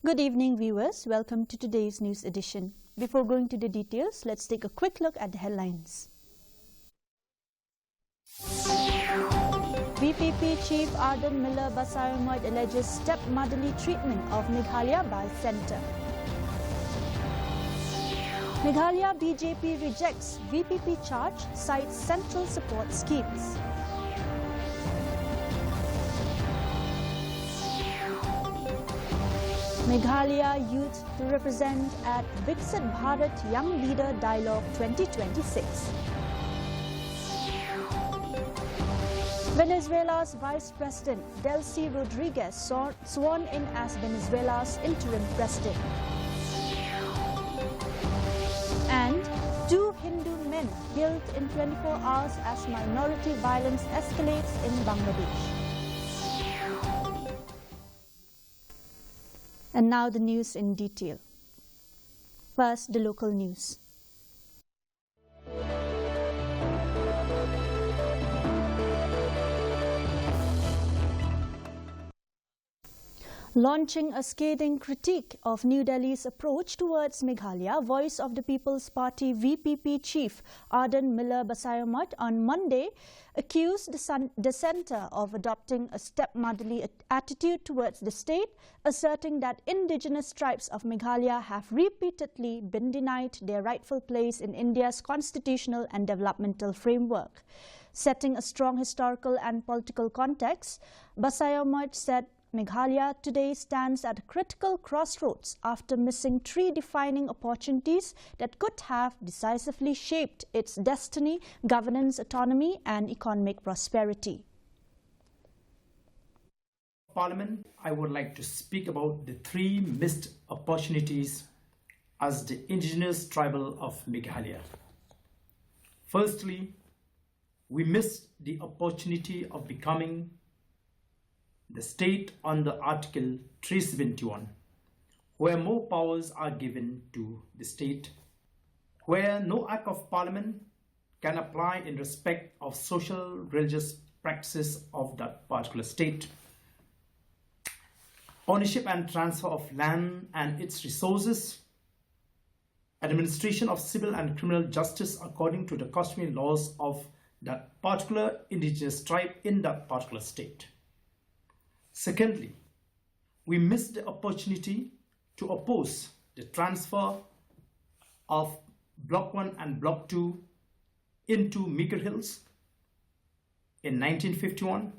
Good evening, viewers. Welcome to today's news edition. Before going to the details, let's take a quick look at the headlines. VPP Chief Arden Miller Basayomod alleges stepmotherly treatment of Meghalaya by centre. Meghalaya BJP rejects VPP charge, cites central support schemes. Meghalaya youth to represent at Viksit Bharat Young Leader Dialogue 2026. Venezuela's Vice President Delcy Rodriguez sworn in as Venezuela's interim president. And 2 Hindu men killed in 24 hours as minority violence escalates in Bangladesh. And now the news in detail. First, the local news. Launching a scathing critique of New Delhi's approach towards Meghalaya, Voice of the People's Party VPP chief Arden Miller Basayomod on Monday accused the centre of adopting a stepmotherly attitude towards the state, asserting that indigenous tribes of Meghalaya have repeatedly been denied their rightful place in India's constitutional and developmental framework. Setting a strong historical and political context, Basayomod said Meghalaya today stands at a critical crossroads after missing 3 defining opportunities that could have decisively shaped its destiny, governance, autonomy and economic prosperity. Parliament, I would like to speak about the 3 missed opportunities as the indigenous tribal of Meghalaya. Firstly, we missed the opportunity of becoming the state under Article 371, where more powers are given to the state, where no Act of Parliament can apply in respect of social religious practices of that particular state. Ownership and transfer of land and its resources, administration of civil and criminal justice according to the customary laws of that particular indigenous tribe in that particular state. Secondly, we missed the opportunity to oppose the transfer of Block 1 and Block 2 into Meeker Hills in 1951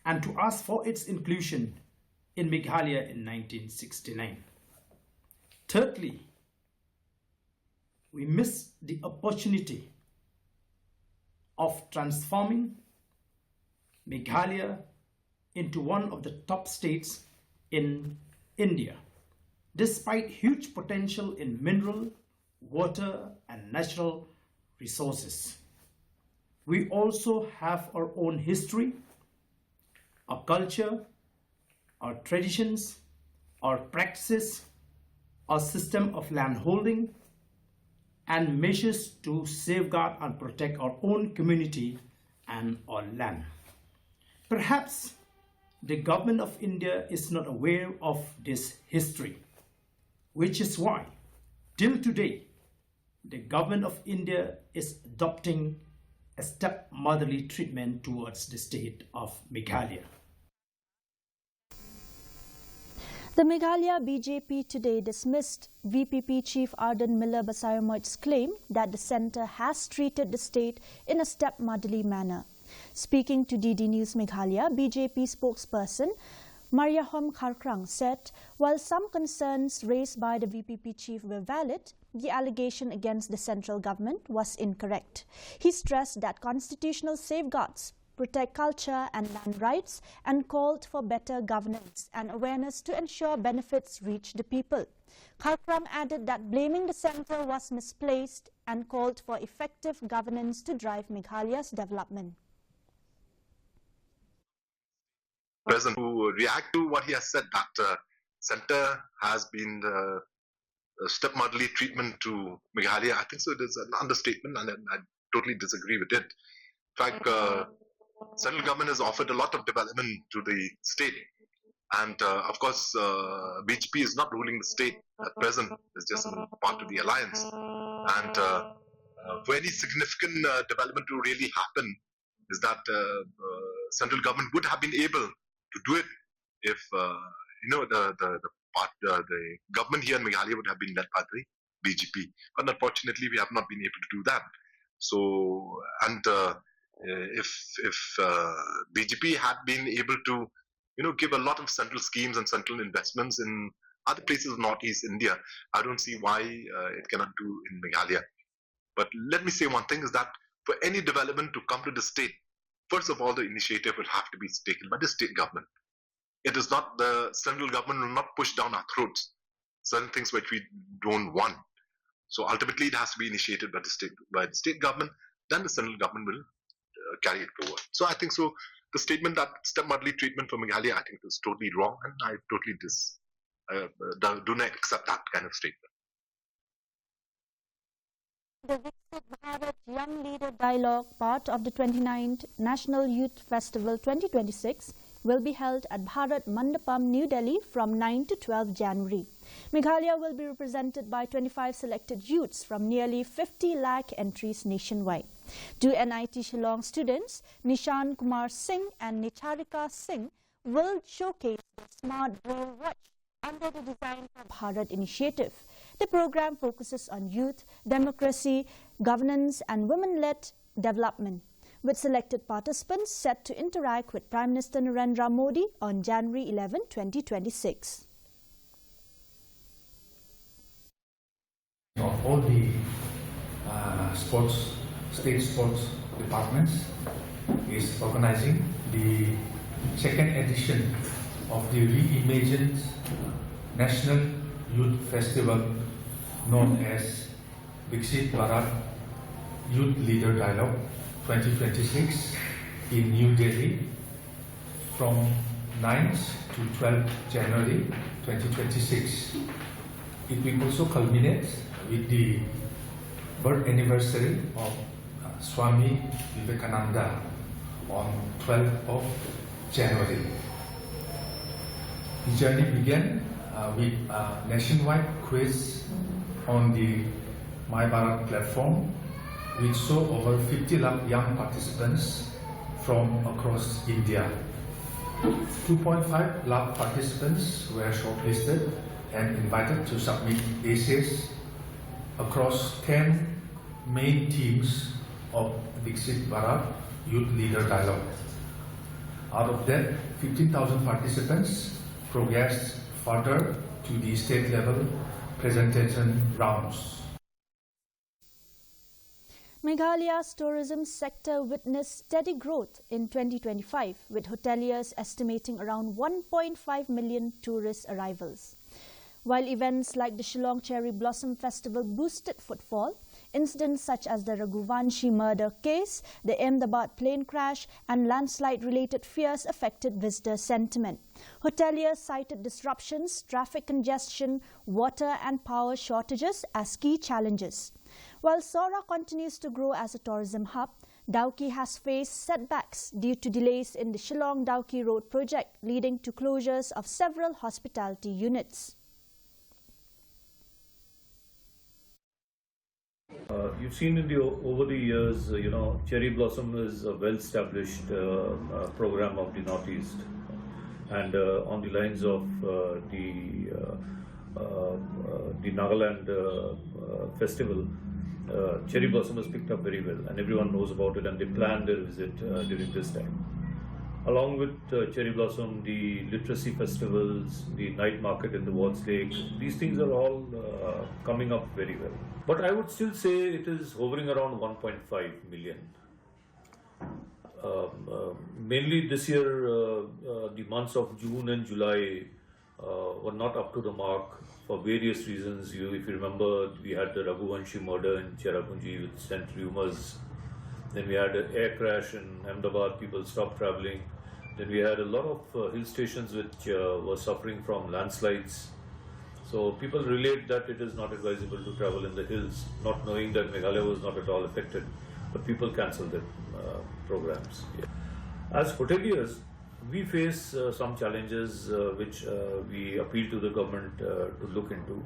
and to ask for its inclusion in Meghalaya in 1969. Thirdly, we missed the opportunity of transforming Meghalaya into one of the top states in India, despite huge potential in mineral, water and natural resources. We also have our own history, our culture, our traditions, our practices, our system of land holding, and measures to safeguard and protect our own community and our land. Perhaps the government of India is not aware of this history, which is why, till today, the government of India is adopting a stepmotherly treatment towards the state of Meghalaya. The Meghalaya BJP today dismissed VPP Chief Arden Miller Basayomod's claim that the centre has treated the state in a stepmotherly manner. Speaking to DD News Meghalaya, BJP spokesperson Mariahom Kharkrang said, while some concerns raised by the VPP chief were valid, the allegation against the central government was incorrect. He stressed that constitutional safeguards protect culture and land rights and called for better governance and awareness to ensure benefits reach the people. Kharkrang added that blaming the centre was misplaced and called for effective governance to drive Meghalaya's development. President who react to what he has said, that centre has been stepmotherly treatment to Meghalaya. I think so it is an understatement and I totally disagree with it. In fact, central government has offered a lot of development to the state And of course, BJP is not ruling the state at present, it's just a part of the alliance. And for any significant development to really happen, is that central government would have been able to do it if the government here in Meghalaya would have been led by the BJP. But unfortunately, we have not been able to do that. So, and if BJP had been able to, give a lot of central schemes and central investments in other places of Northeast India, I don't see why it cannot do in Meghalaya. But let me say one thing is that for any development to come to the state, first of all, the initiative will have to be taken by the state government. It is not the central government will not push down our throats certain things which we don't want. So ultimately, it has to be initiated by the state government. Then the central government will carry it forward. So I think so. The statement that stepmotherly treatment for Meghalaya, I think, is totally wrong, and I totally do not accept that kind of statement. The Viksit Bharat Young Leader Dialogue, part of the 29th National Youth Festival 2026, will be held at Bharat Mandapam, New Delhi from 9 to 12 January. Meghalaya will be represented by 25 selected youths from nearly 50 lakh entries nationwide. Two NIT Shillong students, Nishan Kumar Singh and Nicharika Singh, will showcase the Smart Braille Watch under the Design for Bharat initiative. The program focuses on youth, democracy, governance and women-led development, with selected participants set to interact with Prime Minister Narendra Modi on January 11, 2026. All the state sports departments is organizing the second edition of the reimagined National Youth Festival known as Viksit Bharat Youth Leader Dialogue 2026 in New Delhi from 9th to 12th January 2026. It will also culminate with the birth anniversary of Swami Vivekananda on 12th of January. The journey began with a nationwide quiz on the My Bharat platform, which saw over 50 lakh young participants from across India. 2.5 lakh participants were shortlisted and invited to submit essays across 10 main themes of Viksit Bharat Youth Leader Dialogue. Out of that, 15,000 participants progressed further to the state level presentation rounds. Meghalaya's tourism sector witnessed steady growth in 2025, with hoteliers estimating around 1.5 million tourist arrivals. While events like the Shillong Cherry Blossom Festival boosted footfall, incidents such as the Raghuvanshi murder case, the Ahmedabad plane crash and landslide-related fears affected visitor sentiment. Hoteliers cited disruptions, traffic congestion, water and power shortages as key challenges. While Sora continues to grow as a tourism hub, Dauki has faced setbacks due to delays in the Shillong-Dauki Road project, leading to closures of several hospitality units. You've seen over the years, Cherry Blossom is a well-established program of the Northeast, and on the lines of the Nagaland festival, Cherry Blossom has picked up very well, and everyone knows about it, and they plan their visit during this time. Along with Cherry Blossom, the literacy festivals, the night market in the Wards Lake, these things are all coming up very well. But I would still say it is hovering around 1.5 million. Mainly this year, the months of June and July were not up to the mark for various reasons. If you remember, we had the Raghuvanshi murder in Cherrapunji, which sent rumours. Then we had an air crash in Ahmedabad, people stopped travelling. Then we had a lot of hill stations which were suffering from landslides. So people relate that it is not advisable to travel in the hills, not knowing that Meghalaya was not at all affected, but people cancelled their programs. Yeah. As hoteliers, We face some challenges which we appeal to the government to look into.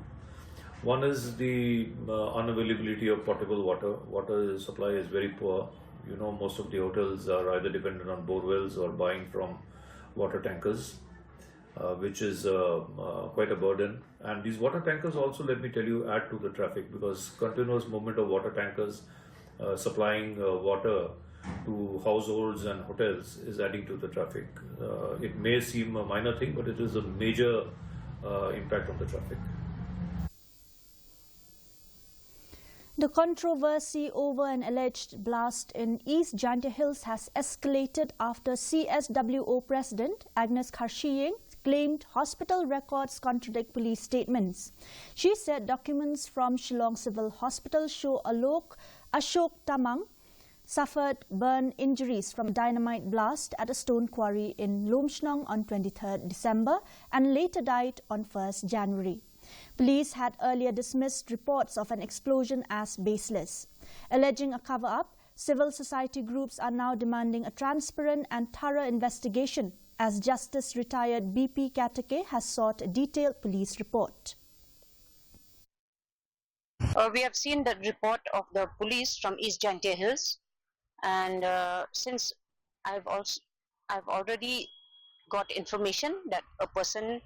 One is the unavailability of potable water. Water supply is very poor. You know, most of the hotels are either dependent on bore wells or buying from water tankers, which is quite a burden. And these water tankers also, let me tell you, add to the traffic, because continuous movement of water tankers supplying water to households and hotels is adding to the traffic. It may seem a minor thing, but it is a major impact on the traffic. The controversy over an alleged blast in East Jantia Hills has escalated after CSWO President Agnes Kharshiyeng claimed hospital records contradict police statements. She said documents from Shillong Civil Hospital show Ashok Tamang suffered burn injuries from a dynamite blast at a stone quarry in Lomshnong on 23rd December and later died on 1st January. Police had earlier dismissed reports of an explosion as baseless. Alleging a cover-up, civil society groups are now demanding a transparent and thorough investigation, as Justice retired BP Katake has sought a detailed police report. We have seen the report of the police from East Jantia Hills, and since I've already got information that a person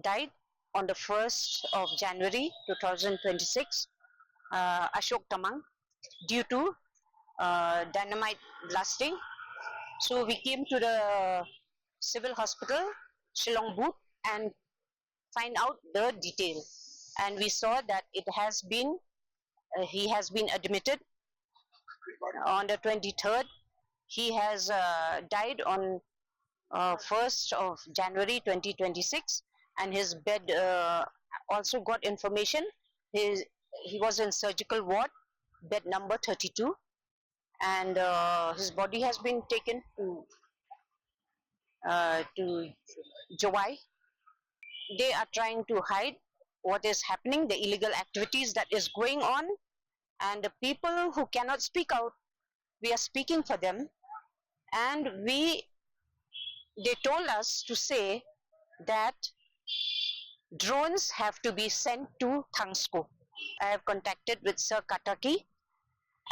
died on the 1st of January 2026, Ashok Tamang, due to dynamite blasting. So we came to the civil hospital, Shillong booth, and find out the detail. And we saw that it has been, he has been admitted on the 23rd. He has died on 1st of January 2026, and his bed also got information. He was in surgical ward, bed number 32, and his body has been taken to Jawai. They are trying to hide what is happening, the illegal activities that is going on, and the people who cannot speak out, we are speaking for them, and they told us to say that drones have to be sent to Thangsko. I have contacted with Sir Kataki,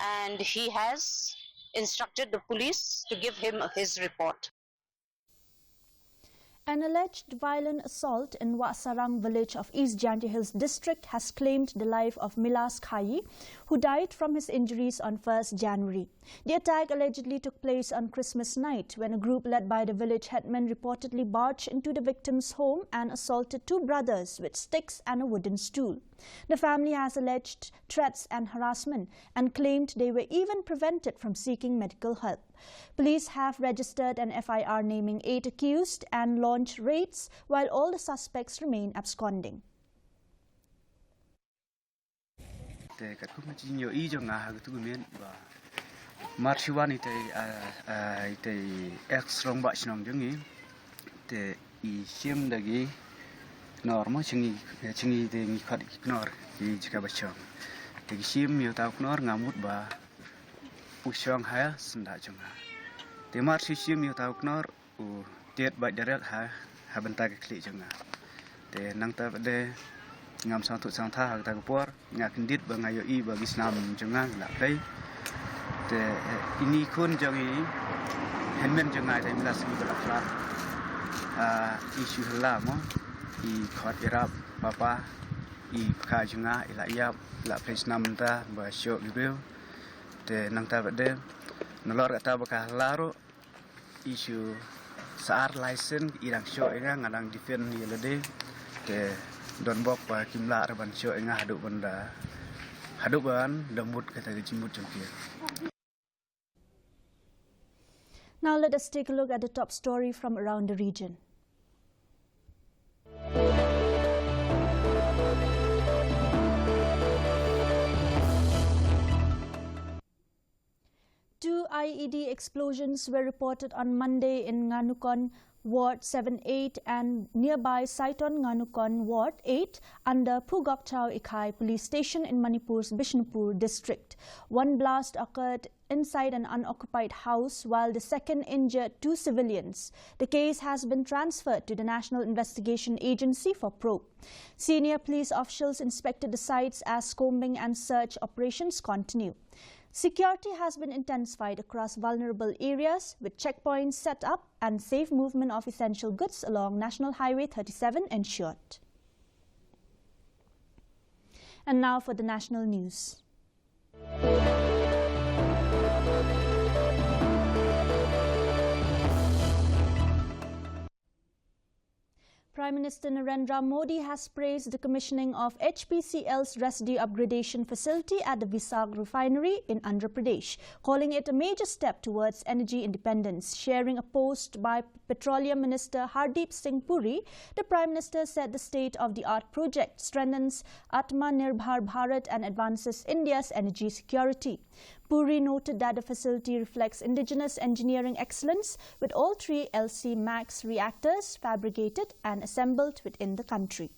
and he has instructed the police to give him his report. An alleged violent assault in Wasarang village of East Jantia Hills district has claimed the life of Milas Khayi, who died from his injuries on 1st January. The attack allegedly took place on Christmas night when a group led by the village headman reportedly barged into the victim's home and assaulted two brothers with sticks and a wooden stool. The family has alleged threats and harassment and claimed they were even prevented from seeking medical help. Police have registered an FIR naming 8 accused and launched raids while all the suspects remain absconding. Normal chingi de mi khad ignore di jika bachong de sim yo ta knor ngamut ba pushong ha senda chunga de mar sim yo ta knor u tiet ba direct ha benta ke kli chunga de nang ta de ngam sang tu sang tha ta por ngakindit ba ngayo I ba gisnam chunga la play de ini kun jangi henmen chunga de milas mi ba flat isu la mo I khot irap papa I kajunga ila yap la place namta ba show gibil te nangta bade nolor ata ba laro issue saar license irang show inga ngadang defend yelade te don bok ba kimla raban show inga hadu ban lemut kata jimut jongkir. Now let us take a look at the top story from around the region. Two IED explosions were reported on Monday in Nganukon Ward 7-8 and nearby Saiton Nganukon Ward 8 under Phugokchau Ikhai Police Station in Manipur's Bishnupur district. One blast occurred inside an unoccupied house while the second injured 2 civilians. The case has been transferred to the National Investigation Agency for probe. Senior police officials inspected the sites as combing and search operations continue. Security has been intensified across vulnerable areas with checkpoints set up and safe movement of essential goods along National Highway 37 ensured. And now for the national news. Prime Minister Narendra Modi has praised the commissioning of HPCL's residue upgradation facility at the Visakh refinery in Andhra Pradesh, calling it a major step towards energy independence. Sharing a post by Petroleum Minister Hardeep Singh Puri, the Prime Minister said the state-of-the-art project strengthens Atmanirbhar Bharat and advances India's energy security. Puri noted that the facility reflects indigenous engineering excellence, with all 3 LC Max reactors fabricated and assembled within the country.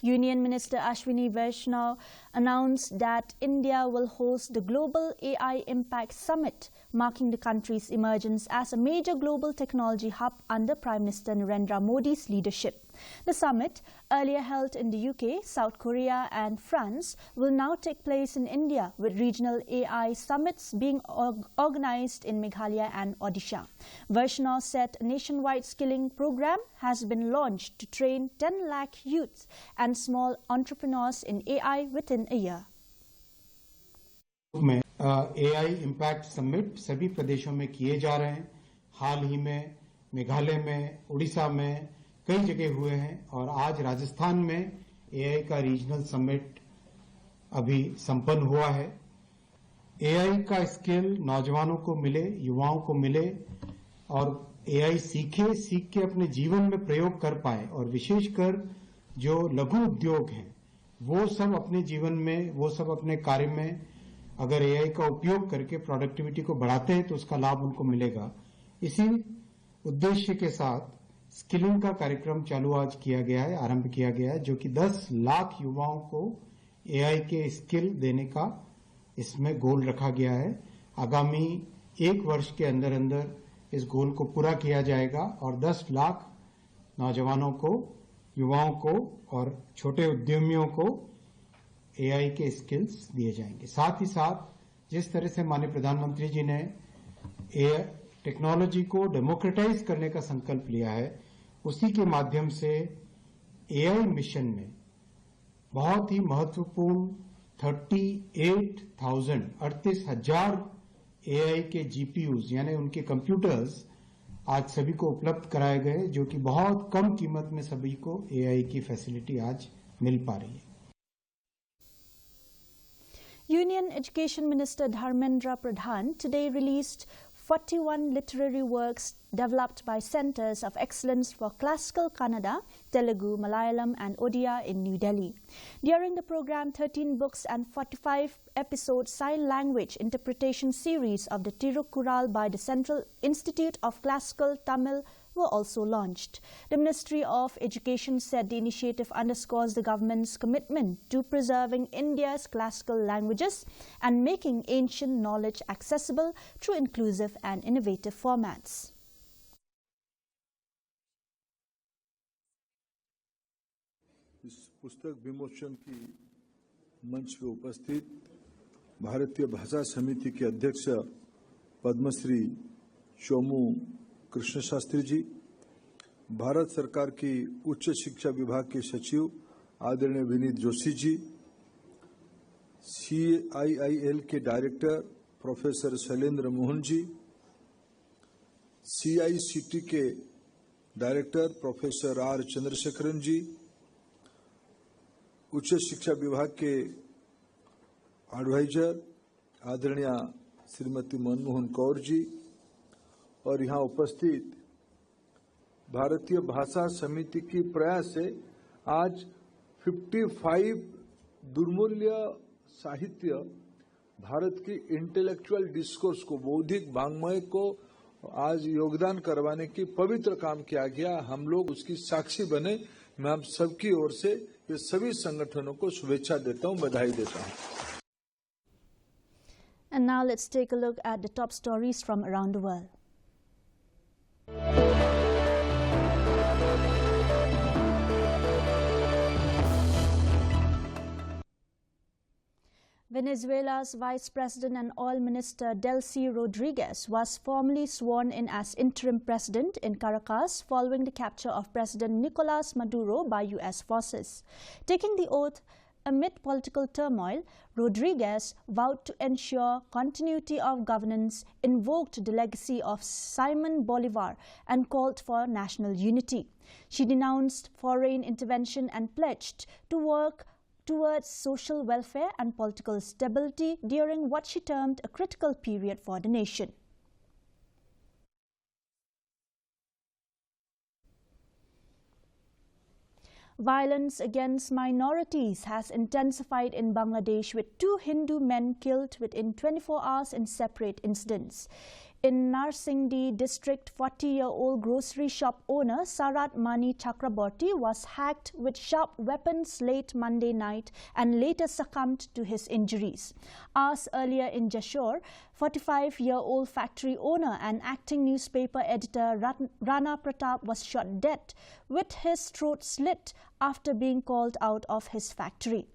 Union Minister Ashwini Vaishnaw announced that India will host the Global AI Impact Summit, marking the country's emergence as a major global technology hub under Prime Minister Narendra Modi's leadership. The summit, earlier held in the UK, South Korea and France, will now take place in India, with regional AI summits being organized in Meghalaya and Odisha. Vaishnaw said a nationwide skilling program has been launched to train 10 lakh youths and small entrepreneurs in AI within a year. में AI impact summit सभी प्रदेशों में किए जा रहे हैं। हाल ही में मेघालय में, उड़ीसा में कई जगह हुए हैं और आज राजस्थान में AI का रीजनल समिट अभी संपन्न हुआ है। AI का स्किल नौजवानों को मिले, युवाओं को मिले और AI सीख के अपने जीवन में प्रयोग कर पाए और विशेषकर जो लघु उद्योग हैं वो सब अपने जीवन में, वो सब अपने कार्य में अगर AI का उपयोग करके प्रोडक्टिविटी को बढ़ाते हैं तो उसका लाभ उनको मिलेगा। इसी उद्देश्य के साथ स्किलिंग का कार्यक्रम चालू आज किया गया है, आरंभ किया गया है, जो कि 10 लाख युवाओं को AI के स्किल देने का इसमें गोल रखा गया है। आगामी 1 वर्ष के अंदर अंदर इस गोल को पूरा किया जाएगा और 10 लाख नौजवानों को, युवाओं को और छोटे उद्यमियों को AI के स्किल्स दिए जाएंगे। साथ ही साथ जिस तरह से माननीय प्रधानमंत्री जी ने AI टेक्नोलॉजी को डेमोक्रेटाइज करने का संकल्प लिया है, उसी के माध्यम से AI मिशन में बहुत ही महत्वपूर्ण 38,000 AI के GPUs यानी उनके कंप्यूटर्स आज सभी को उपलब्ध कराए गए, जो कि बहुत कम कीमत में सभी को AI की फैसिलिटी आज मिल पा रही है। Union Education Minister Dharmendra Pradhan today released 41 literary works developed by Centres of Excellence for Classical Kannada, Telugu, Malayalam and Odia in New Delhi. During the program, 13 books and 45 episode sign language interpretation series of the Tirukkural by the Central Institute of Classical Tamil were also launched. The Ministry of Education said the initiative underscores the government's commitment to preserving India's classical languages and making ancient knowledge accessible through inclusive and innovative formats. इस पुस्तक विमोचन की मंच पर उपस्थित भारतीय भाषा समिति के अध्यक्ष पद्मश्री चोमू कृष्ण शास्त्री जी, भारत सरकार की उच्च शिक्षा विभाग के सचिव आदरणीय विनीत जोशी जी, CIIL के director professor Shailendra Mohan ji, CICT के डायरेक्टर प्रोफेसर R चंद्रशेखरन जी, उच्च शिक्षा विभाग के एडवाइजर आदरणीय श्रीमती मनमोहन कौर जी और यहाँ उपस्थित भारतीय भाषा समिति की प्रयास से आज 55 दुर्मूल्य साहित्य भारत की इंटेलेक्चुअल डिस्कोर्स को, बौद्धिक वाङ्मय को आज योगदान करवाने की पवित्र काम किया गया। हम लोग उसकी साक्षी बने। मैं आप सबकी ओर से ये सभी संगठनों को शुभेच्छा देता हूं, बधाई देता हूं। And now let's take a look at the top stories from around the world. Venezuela's Vice President and Oil Minister Delcy Rodriguez was formally sworn in as interim president in Caracas following the capture of President Nicolas Maduro by U.S. forces. Taking the oath amid political turmoil, Rodriguez vowed to ensure continuity of governance, invoked the legacy of Simon Bolivar, and called for national unity. She denounced foreign intervention and pledged to work towards social welfare and political stability during what she termed a critical period for the nation. Violence against minorities has intensified in Bangladesh, with 2 Hindu men killed within 24 hours in separate incidents. In Narsingdi district, 40-year-old grocery shop owner Sarat Mani Chakraborty was hacked with sharp weapons late Monday night and later succumbed to his injuries. Hours earlier in Jashore, 45-year-old factory owner and acting newspaper editor Rana Pratap was shot dead with his throat slit after being called out of his factory.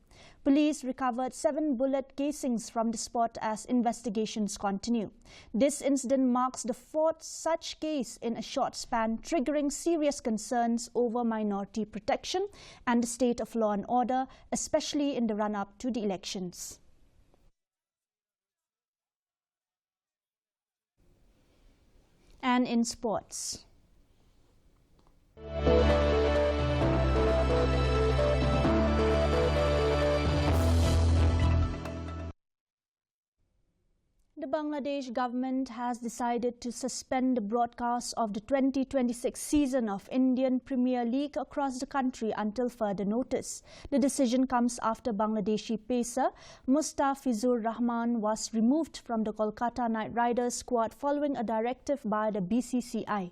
Police recovered 7 bullet casings from the spot as investigations continue. This incident marks the 4th such case in a short span, triggering serious concerns over minority protection and the state of law and order, especially in the run-up to the elections. And in sports. The Bangladesh government has decided to suspend the broadcast of the 2026 season of Indian Premier League across the country until further notice. The decision comes after Bangladeshi pacer Mustafizur Rahman was removed from the Kolkata Knight Riders squad following a directive by the BCCI.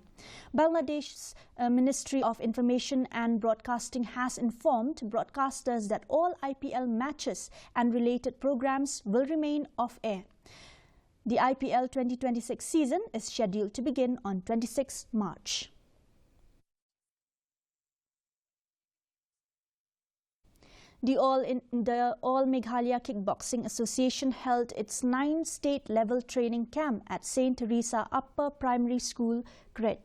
Bangladesh's Ministry of Information and Broadcasting has informed broadcasters that all IPL matches and related programs will remain off-air. The IPL 2026 season is scheduled to begin on 26 March. The All Meghalaya Kickboxing Association held its 9th state-level training camp at St. Teresa Upper Primary School, Kret.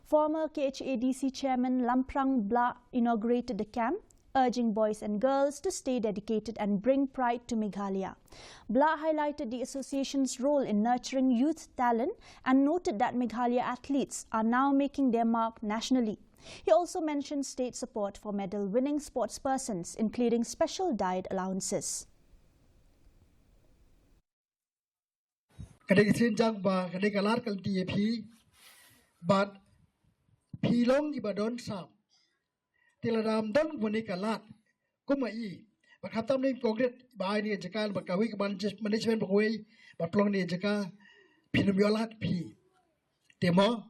Former KHADC Chairman Lamprang Bla inaugurated the camp, urging boys and girls to stay dedicated and bring pride to Meghalaya. Bla highlighted the association's role in nurturing youth talent and noted that Meghalaya athletes are now making their mark nationally. He also mentioned state support for medal-winning sportspersons, including special diet allowances. Tiladam don wani kalat kumai bakatam ni kongret bai ni jakal bakawi management bakoi baplong ni jaka pinum yolat pi temo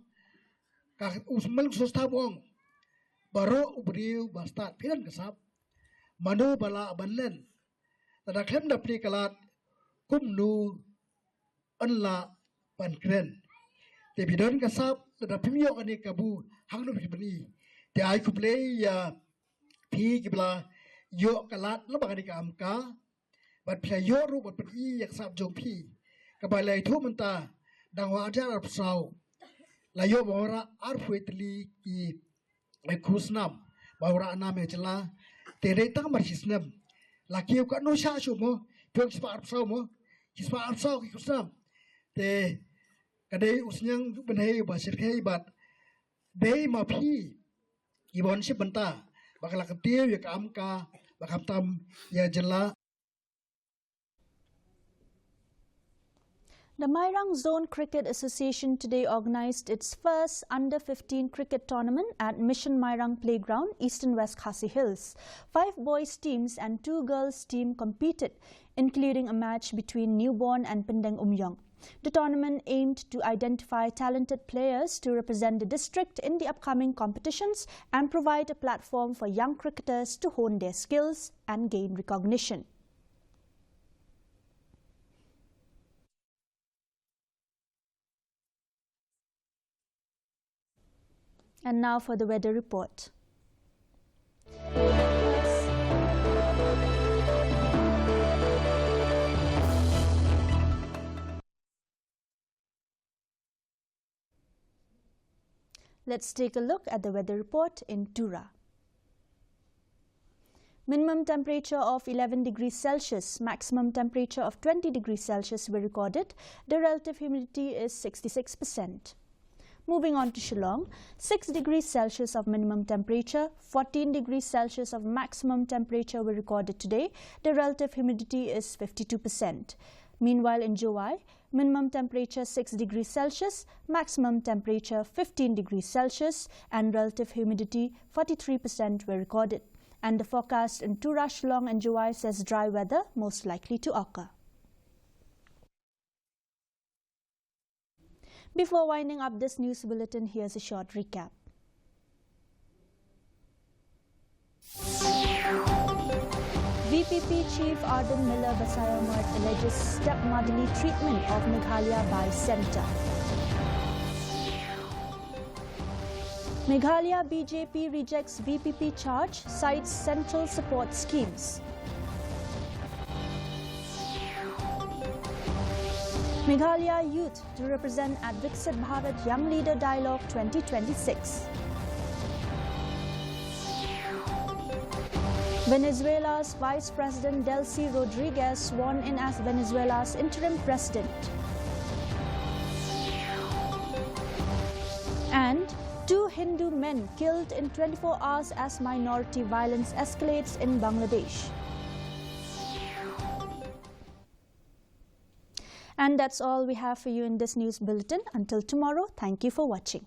ka usmal sustabong baro ubriu bastat piran kasap manu bala banlen tada klem dapli kalat kumnu anla pankren te bidon kasap tada pimyo ani kabu hangnu bani te ai kuplay ya pi kibla yo kalat la bagani ka amka bat pla yo ru bat pi yak sap jong pi ka balai thu manta dangwa ajar ap sau la yo bora ar fuitli ki ai khusnam bawra na me chla te re ta mar hisnam la ki ka no sha shu mo pyok spa ap sau mo spa ap sau ki khusnam te kadai usnyang benai ba sirkai bat dei ma pi Ibon si benta bakal ketir ya kamka bakal tam ya jela. The Mairang Zone Cricket Association today organised its first Under-15 cricket tournament at Mission Mairang Playground, Eastern West Khasi Hills. 5 boys teams and 2 girls team competed, including a match between Newborn and Pendeng Umyong. The tournament aimed to identify talented players to represent the district in the upcoming competitions and provide a platform for young cricketers to hone their skills and gain recognition. And now for the weather report. Let's take a look at the weather report in Tura. Minimum temperature of 11 degrees Celsius, maximum temperature of 20 degrees Celsius were recorded. The relative humidity is 66%. Moving on to Shillong, 6 degrees Celsius of minimum temperature, 14 degrees Celsius of maximum temperature were recorded today. The relative humidity is 52%. Meanwhile, in Jowai, minimum temperature 6 degrees Celsius, maximum temperature 15 degrees Celsius, and relative humidity 43% were recorded. And the forecast in Tura, Shillong and Jowai says dry weather most likely to occur. Before winding up this news bulletin, here's a short recap. VPP Chief Arden Miller Basayamat alleges stepmotherly treatment of Meghalaya by Centre. Meghalaya BJP rejects VPP charge, cites central support schemes. Meghalaya youth to represent at Viksit Bharat Young Leader Dialogue 2026. Venezuela's Vice President Delcy Rodriguez sworn in as Venezuela's interim president. And 2 Hindu men killed in 24 hours as minority violence escalates in Bangladesh. And that's all we have for you in this news bulletin. Until tomorrow, thank you for watching.